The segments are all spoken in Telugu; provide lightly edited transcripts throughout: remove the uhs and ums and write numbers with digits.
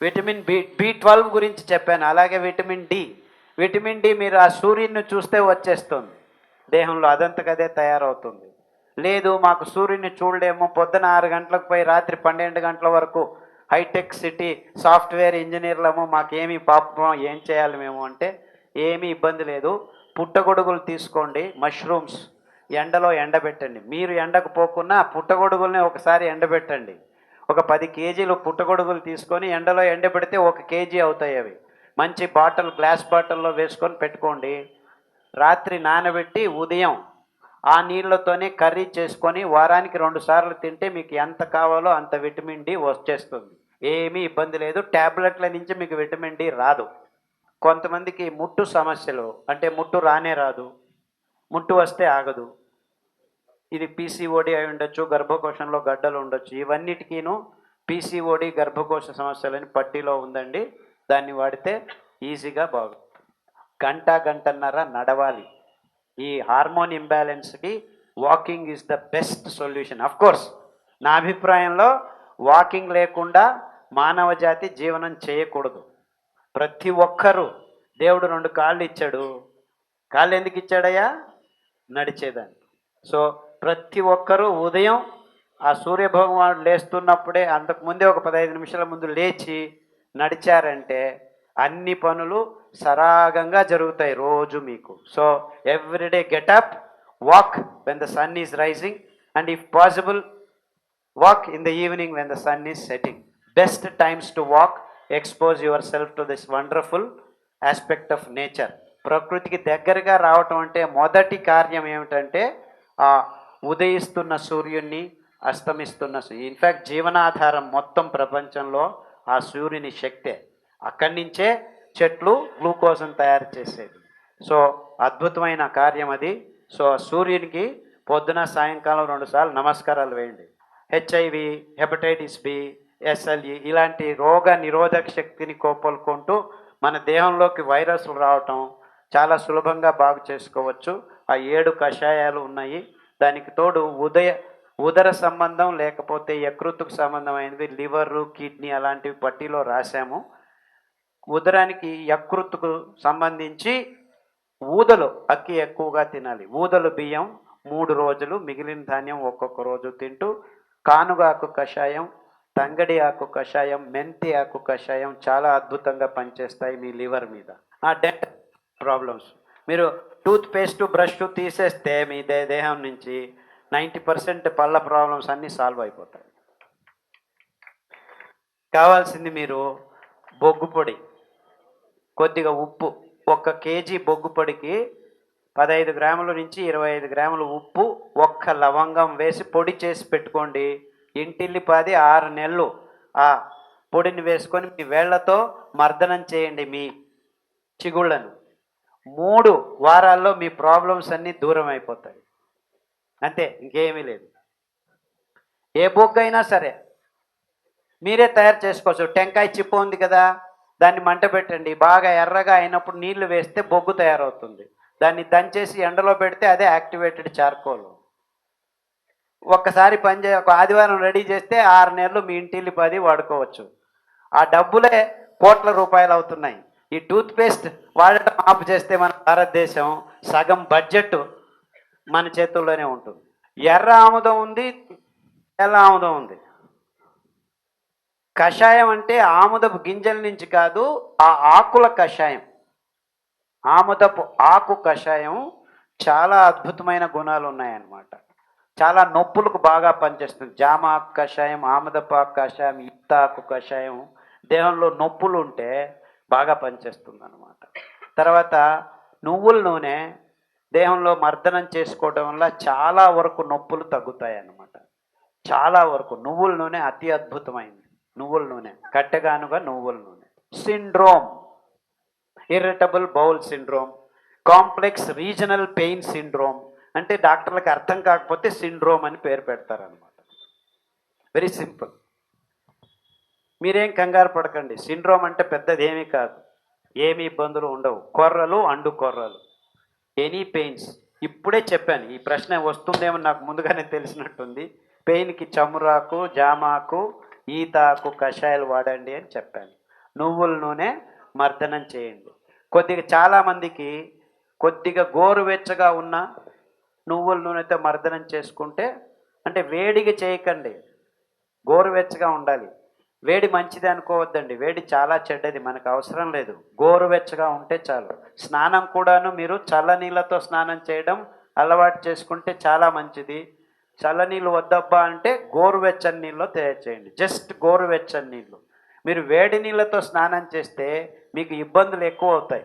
విటమిన్ బి 12 గురించి చెప్పాను. అలాగే విటమిన్ డి మీరు ఆ సూర్యుడిని చూస్తే వచ్చేస్తుంది దేహంలో, అదంతకదే తయారవుతుంది. లేదు మాకు సూర్యుడిని చూడలేము, పొద్దున 6 గంటలకు పోయి రాత్రి 12 గంటల వరకు హైటెక్ సిటీ సాఫ్ట్వేర్ ఇంజనీర్లము, మాకేమీ పాపం ఏం చేయాలి మేము అంటే ఏమీ ఇబ్బంది లేదు. పుట్టగొడుగులు తీసుకోండి, మష్రూమ్స్ ఎండలో ఎండబెట్టండి. మీరు ఎండకు పోకున్నా పుట్టగొడుగుల్ని ఒకసారి ఎండబెట్టండి. ఒక 10 కేజీలు పుట్టగొడుగులు తీసుకొని ఎండలో ఎండబెడితే 1 కేజీ అవుతాయి. అవి మంచి గ్లాస్ బాటిల్లో వేసుకొని పెట్టుకోండి. రాత్రి నానబెట్టి ఉదయం ఆ నీళ్ళతోనే కర్రీ చేసుకొని వారానికి 2 సార్లు తింటే మీకు ఎంత కావాలో అంత విటమిన్ డి వచ్చేస్తుంది. ఏమీ ఇబ్బంది లేదు. ట్యాబ్లెట్ల నుంచి మీకు విటమిన్ డి రాదు. కొంతమందికి ముట్టు సమస్యలు, అంటే ముట్టు రానే రాదు, ముట్టు వస్తే ఆగదు. ఇది పీసీఓడి అయి ఉండొచ్చు, గర్భకోశంలో గడ్డలు ఉండొచ్చు. ఇవన్నిటికీను పీసీఓడి గర్భకోశ సమస్యలని పట్టీలో ఉందండి. దాన్ని వాడితే ఈజీగా గంటన్నర నడవాలి. ఈ హార్మోన్ ఇంబ్యాలెన్స్కి walking is the best solution. Course నా అభిప్రాయంలో వాకింగ్ లేకుండా మానవ జాతి జీవనం చేయకూడదు. ప్రతి ఒక్కరూ, దేవుడు 2 కాళ్ళు ఇచ్చాడు. కాళ్ళు ఎందుకు ఇచ్చాడయ్యా? నడిచేదాన్ని. సో ప్రతి ఒక్కరూ ఉదయం ఆ సూర్యభగవానుడు లేస్తున్నప్పుడే, అంతకుముందే ఒక 15 నిమిషాల ముందు లేచి నడిచారంటే అన్ని పనులు సరాగంగా జరుగుతాయి రోజు మీకు. So everyday get up, walk when the sun is rising, and if possible walk in the evening when the sun is setting. Best times to walk. Expose yourself to this wonderful aspect of nature. ప్రకృతికి దగ్గరగా రావటం అంటే మొదటి కార్యం ఏమిటంటే ఆ ఉదయిస్తున్న సూర్యుడిని, అస్తమిస్తున్న ఇన్ఫ్యాక్ట్ జీవనాధారం మొత్తం ప్రపంచంలో ఆ సూర్యుని శక్తే. అక్కడి నుంచే చెట్లు గ్లూకోజ్ని తయారు చేసేది. సో అద్భుతమైన కార్యం అది. సో సూర్యునికి పొద్దున సాయంకాలం 2 సార్లు నమస్కారాలు వేయండి. హెచ్ఐవి, హెపటైటిస్ బి, ఎస్ఎల్ఈ ఇలాంటి రోగ నిరోధక శక్తిని కోపలుకుంటూ మన దేహంలోకి వైరస్లు రావటం చాలా సులభంగా బాగు చేసుకోవచ్చు. ఆ 7 కషాయాలు ఉన్నాయి. దానికి తోడు ఉదర సంబంధం లేకపోతే యకృత్తుకు సంబంధమైనవి లివరు, కిడ్నీ అలాంటివి పట్టీలో రాశాము. ఉదరానికి యకృత్తుకు సంబంధించి ఊదలు అక్కి ఎక్కువగా తినాలి. ఊదలు బియ్యం 3 రోజులు, మిగిలిన ధాన్యం ఒక్కొక్క రోజు తింటూ కానుగాకు కషాయం, తంగడి ఆకు కషాయం, మెంతి ఆకు కషాయం చాలా అద్భుతంగా పనిచేస్తాయి మీ లివర్ మీద. ఆ డెంట్ ప్రాబ్లమ్స్ మీరు టూత్ పేస్ట్ బ్రష్ తీసేస్తే మీ దేహం నుంచి 90% పళ్ళ ప్రాబ్లమ్స్ అన్నీ సాల్వ్ అయిపోతాయి. కావాల్సింది మీరు బొగ్గు పొడి, కొద్దిగా ఉప్పు. 1 కేజీ బొగ్గు పొడికి 15 గ్రాముల నుంచి 25 గ్రాముల ఉప్పు, 1 లవంగం వేసి పొడి చేసి పెట్టుకోండి. ఇంటిల్లిపాది 6 నెలలు ఆ పొడిని వేసుకొని మీ వేళ్లతో మర్దనం చేయండి మీ చిగుళ్ళను. 3 వారాల్లో మీ ప్రాబ్లమ్స్ అన్నీ దూరం అయిపోతాయి. అంతే, ఇంకేమీ లేదు. ఏ బొగ్గు అయినా సరే మీరే తయారు చేసుకోవచ్చు. టెంకాయ చిప్పు ఉంది కదా, దాన్ని మంట పెట్టండి. బాగా ఎర్రగా అయినప్పుడు నీళ్లు వేస్తే బొగ్గు తయారవుతుంది. దాన్ని దంచేసి ఎండలో పెడితే అదే యాక్టివేటెడ్ చార్కోల్. ఒక్కసారి ఒక ఆదివారం రెడీ చేస్తే 6 నెలలు మీ ఇంటిల్లిపాది వాడుకోవచ్చు. ఆ డబ్బులే కోట్ల రూపాయలు అవుతున్నాయి. ఈ టూత్పేస్ట్ వాడటం ఆపు చేస్తే మన భారతదేశం సగం బడ్జెట్ మన చేతుల్లోనే ఉంటుంది. ఎర్ర ఆముదం ఉంది, తెల్ల ఆముదం ఉంది. కషాయం అంటే ఆముదపు గింజల నుంచి కాదు, ఆ ఆకుల కషాయం. ఆముదపు ఆకు కషాయం చాలా అద్భుతమైన గుణాలు ఉన్నాయన్నమాట. చాలా నొప్పులకు బాగా పనిచేస్తుంది. జామ ఆకు కషాయం, ఆముదపు ఆకు కషాయం, ఈతాకు కషాయం దేహంలో నొప్పులు ఉంటే బాగా పనిచేస్తుంది అన్నమాట. తర్వాత నువ్వుల నూనె దేహంలో మర్దనం చేసుకోవడం వల్ల చాలా వరకు నొప్పులు తగ్గుతాయి అన్నమాట. చాలా వరకు నువ్వుల నూనె అతి అద్భుతమైంది. నువ్వుల నూనె, కట్టెగానుగా నువ్వుల నూనె. Syndrome, irritable bowel syndrome, complex regional pain syndrome, అంటే డాక్టర్లకు అర్థం కాకపోతే సిండ్రోమ్ అని పేరు పెడతారనమాట. Very simple. మీరేం కంగారు పడకండి. సిండ్రోమ్ అంటే పెద్దది ఏమీ కాదు, ఏమి ఇబ్బందులు ఉండవు. కొర్రలు, అండు కొర్రలు, ఎనీ పెయిన్స్. ఇప్పుడే చెప్పాను, ఈ ప్రశ్న వస్తుందేమో నాకు ముందుగానే తెలిసినట్టుంది. పెయిన్కి చమురాకు, జామాకు, ఈతాకు కషాయాలు వాడండి అని చెప్పాను. నువ్వుల నూనె మర్దనం చేయండి. కొద్దిగా చాలామందికి కొద్దిగా గోరువెచ్చగా ఉన్న నువ్వుల నూనెతో మర్దనం చేసుకుంటే, అంటే వేడిగా చేయకండి, గోరువెచ్చగా ఉండాలి. వేడి మంచిది అనుకోవద్దండి, వేడి చాలా చెడ్డది, మనకు అవసరం లేదు. గోరువెచ్చగా ఉంటే చాలు. స్నానం కూడాను మీరు చల్లనీళ్ళతో స్నానం చేయడం అలవాటు చేసుకుంటే చాలా మంచిది. చల్లనీళ్ళు వద్దబ్బా అంటే గోరువెచ్చని నీళ్ళు తయారు చేయండి, జస్ట్ గోరువెచ్చని నీళ్ళు. మీరు వేడి నీళ్ళతో స్నానం చేస్తే మీకు ఇబ్బందులు ఎక్కువ అవుతాయి.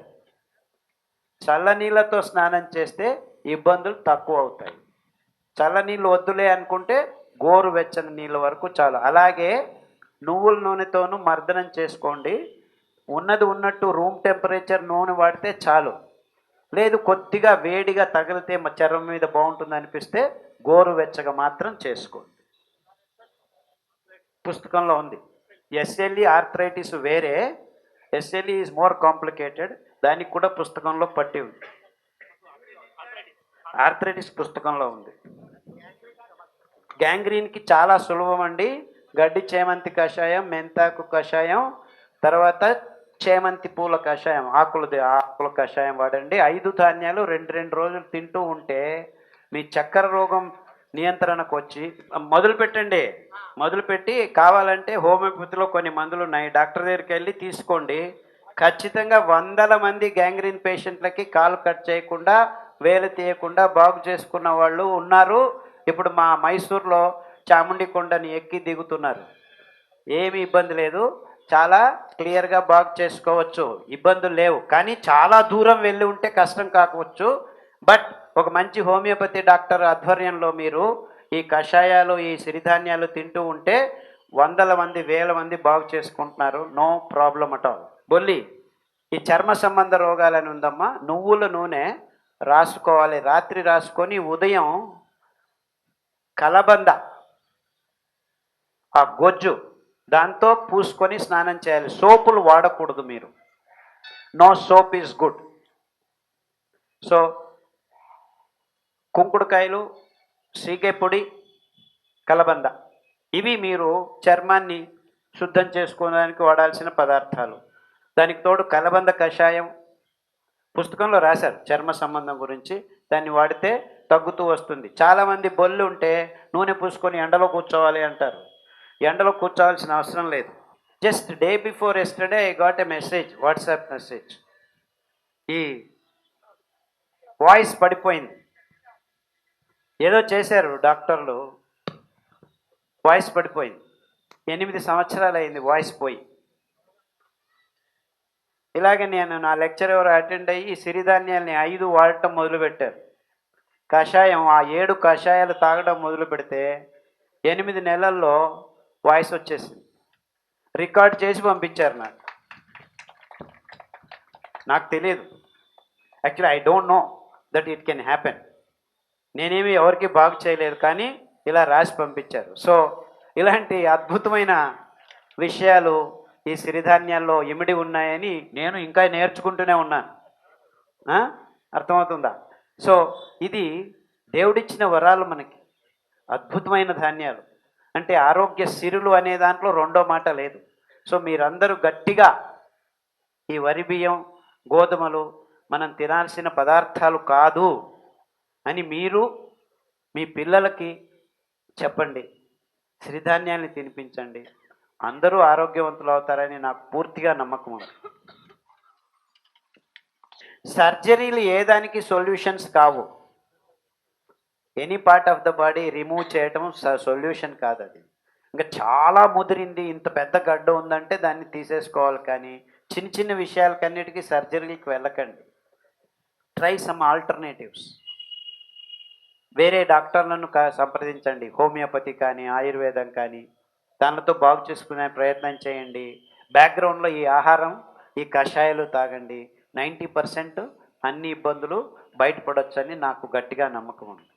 చల్లనీళ్ళతో స్నానం చేస్తే ఇబ్బందులు తక్కువ అవుతాయి. చల్లనీళ్ళు వద్దులే అనుకుంటే గోరువెచ్చని నీళ్ళ వరకు చాలు. అలాగే నువ్వుల నూనెతోనూ మర్దనం చేసుకోండి. ఉన్నది ఉన్నట్టు రూమ్ టెంపరేచర్ నూనె వాడితే చాలు. లేదు కొద్దిగా వేడిగా తగిలితే చర్మం మీద బాగుంటుంది అనిపిస్తే గోరువెచ్చగా మాత్రం చేసుకోండి. పుస్తకంలో ఉంది. ఎస్ఎల్ఈ ఆర్థరైటిస్ వేరే, ఎస్ఎల్ఈ ఈజ్ మోర్ కాంప్లికేటెడ్, దానికి కూడా పుస్తకంలో పట్టి ఉంది. ఆర్థరైటిస్ పుస్తకంలో ఉంది. గ్యాంగ్రీన్కి చాలా సులభం అండి. గడ్డి చేమంతి కషాయం, మెంతాకు కషాయం, తర్వాత చేమంతి పూల కషాయం, ఆకుల కషాయం వాడండి. 5 ధాన్యాలు 2 రోజులు తింటూ ఉంటే మీ చక్కెర రోగం నియంత్రణకు వచ్చి మొదలుపెట్టండి. మొదలుపెట్టి కావాలంటే హోమియోపతిలో కొన్ని మందులు ఉన్నాయి, డాక్టర్ దగ్గరికి వెళ్ళి తీసుకోండి. ఖచ్చితంగా వందల మంది గ్యాంగ్రీన్ పేషెంట్లకి కాలు కట్ చేయకుండా, వేలు తీయకుండా బాగు చేసుకున్న వాళ్ళు ఉన్నారు. ఇప్పుడు మా మైసూర్లో చాముండి కొండని ఎక్కి దిగుతున్నారు. ఏమీ ఇబ్బంది లేదు, చాలా క్లియర్గా బాగు చేసుకోవచ్చు, ఇబ్బందులు లేవు. కానీ చాలా దూరం వెళ్ళి ఉంటే కష్టం కాకపోవచ్చు. బట్ ఒక మంచి హోమియోపతి డాక్టర్ ఆధ్వర్యంలో మీరు ఈ కషాయాలు, ఈ సిరిధాన్యాలు తింటూ ఉంటే వందల మంది, వేల మంది బాగు చేసుకుంటున్నారు. No problem at all. బొల్లి, ఈ చర్మ సంబంధ రోగాలని ఉందమ్మా, నువ్వుల నూనె రాసుకోవాలి. రాత్రి రాసుకొని ఉదయం కలబంద ఆ గొజ్జు దాంతో పూసుకొని స్నానం చేయాలి. సోపులు వాడకూడదు మీరు. No soap is good. So కుంకుడుకాయలు, సీగే పొడి, కలబంద, ఇవి మీరు చర్మాన్ని శుద్ధం చేసుకోవడానికి వాడాల్సిన పదార్థాలు. దానికి తోడు కలబంద కషాయం పుస్తకంలో రాశారు చర్మ సంబంధం గురించి, దాన్ని వాడితే తగ్గుతూ వస్తుంది. చాలామంది బొల్లు ఉంటే నూనె పూసుకొని ఎండలో కూర్చోవాలి అంటారు. ఎండలో కూర్చోవాల్సిన అవసరం లేదు. Just day before yesterday I got a message, WhatsApp message, ఈ వాయిస్ పడిపోయింది. ఏదో చేశారు డాక్టర్లు, వాయిస్ పడిపోయింది. 8 సంవత్సరాలు అయింది వాయిస్ పోయి. ఇలాగే నేను నా లెక్చర్ ఎవరు అటెండ్ అయ్యి సిరిధాన్యాల్ని 5 వాడటం మొదలుపెట్టారు. కషాయం ఆ 7 కషాయాలు తాగడం మొదలు పెడితే 8 నెలల్లో వాయిస్ వచ్చేసింది. రికార్డ్ చేసి పంపించారు నాకు తెలియదు. Actually I don't know that it can happen. నేనేమి ఎవరికి బాగు చేయలేదు, కానీ ఇలా రాసి పంపించారు. సో ఇలాంటి అద్భుతమైన విషయాలు ఈ సిరిధాన్యాల్లో ఇమిడి ఉన్నాయని నేను ఇంకా నేర్చుకుంటూనే ఉన్నాను. అర్థమవుతుందా? సో ఇది దేవుడిచ్చిన వరాలు మనకి, అద్భుతమైన ధాన్యాలు. అంటే ఆరోగ్య సిరులు అనే దాంట్లో రెండో మాట లేదు. సో మీరందరూ గట్టిగా ఈ వరి బియ్యం, గోధుమలు మనం తినాల్సిన పదార్థాలు కాదు అని మీరు మీ పిల్లలకి చెప్పండి. సిరిధాన్యాన్ని తినిపించండి. అందరూ ఆరోగ్యవంతులు అవుతారని నాకు పూర్తిగా నమ్మకం ఉంది. సర్జరీలు ఏ దానికి సొల్యూషన్స్ కావు. Any part of the body remove చేయటం సొల్యూషన్ కాదు. అది ఇంకా చాలా ముదిరింది, ఇంత పెద్ద గడ్డ ఉందంటే దాన్ని తీసేసుకోవాలి. కానీ చిన్న చిన్న విషయాలకన్నిటికీ సర్జరీకి వెళ్ళకండి. Try some alternatives. వేరే డాక్టర్లను సంప్రదించండి, హోమియోపతి కానీ ఆయుర్వేదం కానీ, దానితో బాగు చేసుకునే ప్రయత్నం చేయండి. బ్యాక్గ్రౌండ్లో ఈ ఆహారం, ఈ కషాయాలు తాగండి. 90% అన్ని ఇబ్బందులు బయటపడొచ్చని నాకు గట్టిగా నమ్మకం ఉంది.